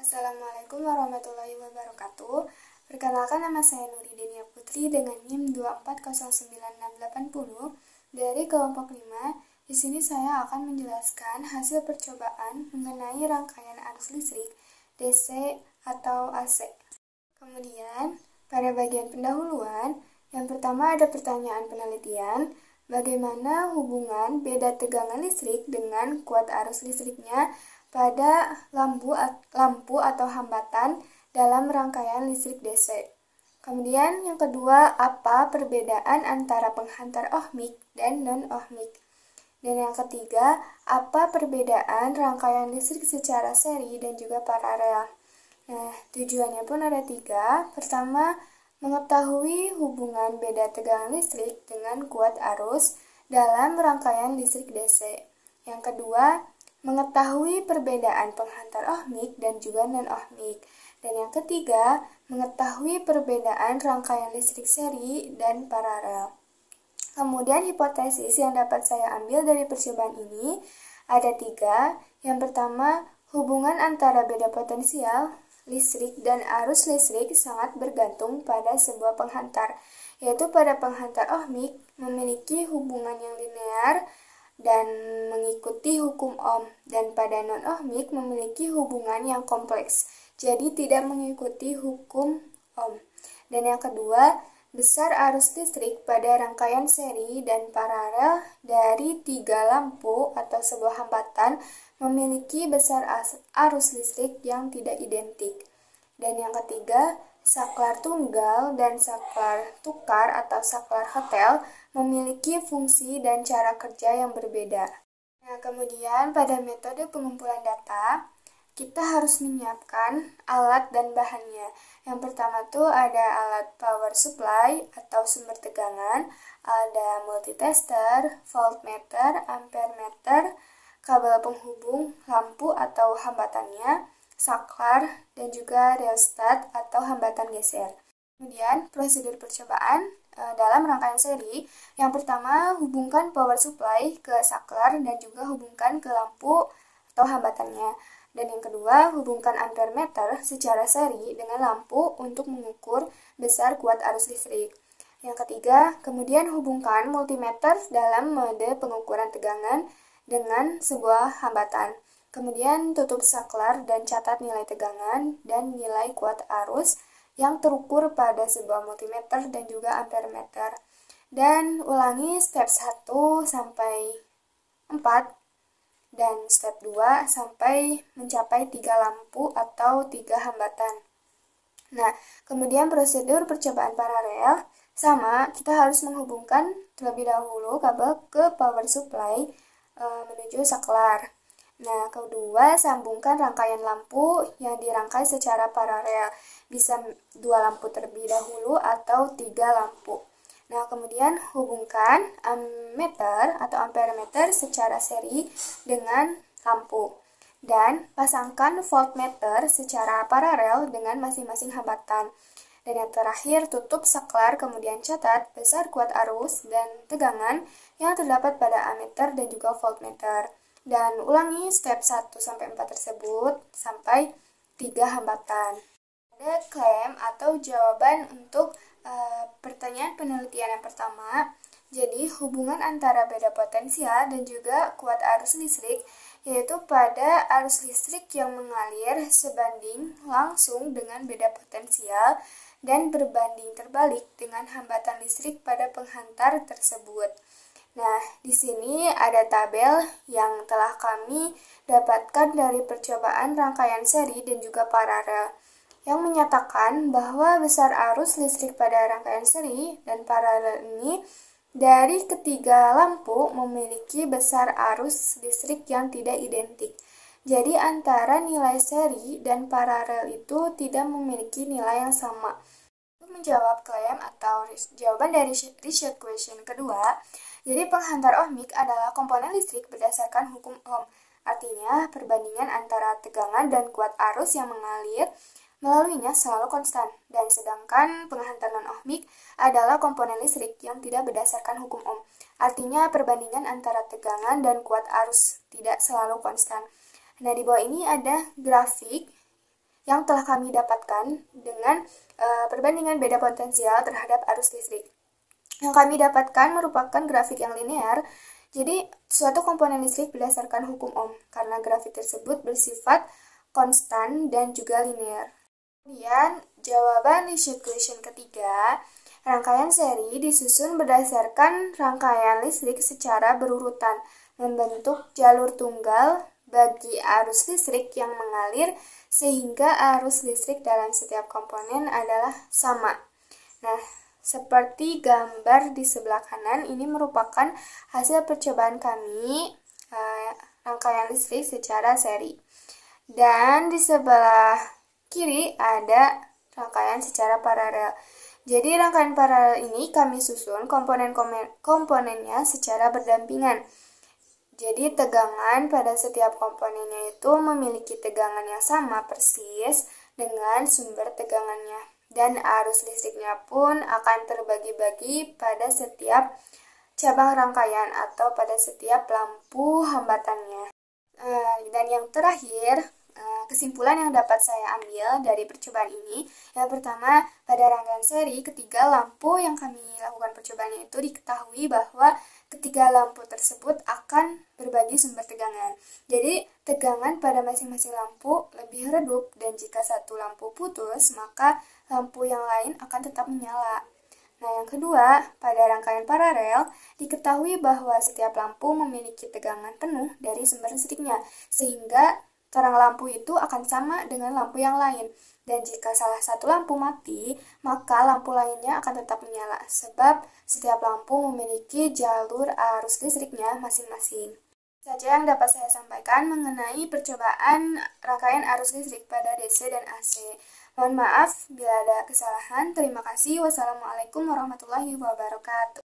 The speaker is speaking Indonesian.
Assalamualaikum warahmatullahi wabarakatuh. Perkenalkan, nama saya Nuridenia Putri dengan NIM 2409680 dari kelompok 5. Di sini saya akan menjelaskan hasil percobaan mengenai rangkaian arus listrik DC atau AC. Kemudian, pada bagian pendahuluan, yang pertama ada pertanyaan penelitian, bagaimana hubungan beda tegangan listrik dengan kuat arus listriknya pada lampu atau hambatan dalam rangkaian listrik DC. Kemudian yang kedua, apa perbedaan antara penghantar ohmik dan non-ohmik. Dan yang ketiga, apa perbedaan rangkaian listrik secara seri dan juga paralel. Nah, tujuannya pun ada 3. Pertama, mengetahui hubungan beda tegangan listrik dengan kuat arus dalam rangkaian listrik DC. Yang kedua, mengetahui perbedaan penghantar ohmik dan juga non-ohmik. Dan yang ketiga, mengetahui perbedaan rangkaian listrik seri dan paralel. Kemudian hipotesis yang dapat saya ambil dari percobaan ini ada 3. Yang pertama, hubungan antara beda potensial listrik dan arus listrik sangat bergantung pada sebuah penghantar, yaitu pada penghantar ohmik memiliki hubungan yang linear dan mengikuti hukum Ohm, dan pada non-ohmik memiliki hubungan yang kompleks, jadi tidak mengikuti hukum Ohm. Dan yang kedua, besar arus listrik pada rangkaian seri dan paralel dari 3 lampu atau sebuah hambatan memiliki besar arus listrik yang tidak identik. Dan yang ketiga, saklar tunggal dan saklar tukar atau saklar hotel memiliki fungsi dan cara kerja yang berbeda. Nah, kemudian pada metode pengumpulan data, kita harus menyiapkan alat dan bahannya. Yang pertama tuh ada alat power supply atau sumber tegangan, ada multitester, voltmeter, ampermeter, kabel penghubung, lampu atau hambatannya, saklar, dan juga rheostat atau hambatan geser. Kemudian prosedur percobaan dalam rangkaian seri, yang pertama hubungkan power supply ke saklar dan juga hubungkan ke lampu atau hambatannya. Dan yang kedua, hubungkan ampermeter secara seri dengan lampu untuk mengukur besar kuat arus listrik. Yang ketiga, kemudian hubungkan multimeter dalam mode pengukuran tegangan dengan sebuah hambatan. Kemudian tutup saklar dan catat nilai tegangan dan nilai kuat arus yang terukur pada sebuah multimeter dan juga ampermeter. Dan ulangi step 1 sampai 4 dan step 2 sampai mencapai 3 lampu atau 3 hambatan. Nah, kemudian prosedur percobaan paralel sama, kita harus menghubungkan terlebih dahulu kabel ke power supply menuju saklar. Nah, kedua, sambungkan rangkaian lampu yang dirangkai secara paralel. Bisa 2 lampu terlebih dahulu atau 3 lampu. Nah, kemudian hubungkan ammeter atau ampermeter secara seri dengan lampu. Dan pasangkan voltmeter secara paralel dengan masing-masing hambatan. Dan yang terakhir, tutup saklar, kemudian catat besar kuat arus dan tegangan yang terdapat pada ammeter dan juga voltmeter. Dan ulangi step 1-4 tersebut sampai 3 hambatan. Ada klaim atau jawaban untuk pertanyaan penelitian yang pertama. Jadi, hubungan antara beda potensial dan juga kuat arus listrik, yaitu pada arus listrik yang mengalir sebanding langsung dengan beda potensial dan berbanding terbalik dengan hambatan listrik pada penghantar tersebut. Nah, di sini ada tabel yang telah kami dapatkan dari percobaan rangkaian seri dan juga paralel, yang menyatakan bahwa besar arus listrik pada rangkaian seri dan paralel ini dari ketiga lampu memiliki besar arus listrik yang tidak identik. Jadi antara nilai seri dan paralel itu tidak memiliki nilai yang sama. Untuk menjawab klaim atau jawaban dari research question kedua, jadi penghantar ohmik adalah komponen listrik berdasarkan hukum Ohm. Artinya perbandingan antara tegangan dan kuat arus yang mengalir melaluinya selalu konstan, dan sedangkan penghantar non-ohmik adalah komponen listrik yang tidak berdasarkan hukum Ohm. Artinya perbandingan antara tegangan dan kuat arus tidak selalu konstan. Nah, di bawah ini ada grafik yang telah kami dapatkan dengan perbandingan beda potensial terhadap arus listrik. Yang kami dapatkan merupakan grafik yang linear, jadi suatu komponen listrik berdasarkan hukum Ohm, karena grafik tersebut bersifat konstan dan juga linear. Kemudian, jawaban di sheet question ketiga, rangkaian seri disusun berdasarkan rangkaian listrik secara berurutan, membentuk jalur tunggal bagi arus listrik yang mengalir sehingga arus listrik dalam setiap komponen adalah sama. Nah, seperti gambar di sebelah kanan, ini merupakan hasil percobaan kami rangkaian listrik secara seri. Dan di sebelah kiri ada rangkaian secara paralel. Jadi rangkaian paralel ini kami susun komponen-komponennya secara berdampingan. Jadi tegangan pada setiap komponennya itu memiliki tegangan yang sama persis dengan sumber tegangannya. Dan arus listriknya pun akan terbagi-bagi pada setiap cabang rangkaian atau pada setiap lampu hambatannya. Dan yang terakhir, kesimpulan yang dapat saya ambil dari percobaan ini, yang pertama, pada rangkaian seri ketiga lampu yang kami lakukan percobaannya itu diketahui bahwa ketiga lampu tersebut akan berbagi sumber tegangan. Jadi, tegangan pada masing-masing lampu lebih redup dan jika satu lampu putus, maka lampu yang lain akan tetap menyala. Nah, yang kedua, pada rangkaian paralel, diketahui bahwa setiap lampu memiliki tegangan penuh dari sumber listriknya, sehingga terang lampu itu akan sama dengan lampu yang lain. Dan jika salah satu lampu mati, maka lampu lainnya akan tetap menyala, sebab setiap lampu memiliki jalur arus listriknya masing-masing. Saja yang dapat saya sampaikan mengenai percobaan rangkaian arus listrik pada DC dan AC. Mohon maaf bila ada kesalahan. Terima kasih. Wassalamualaikum warahmatullahi wabarakatuh.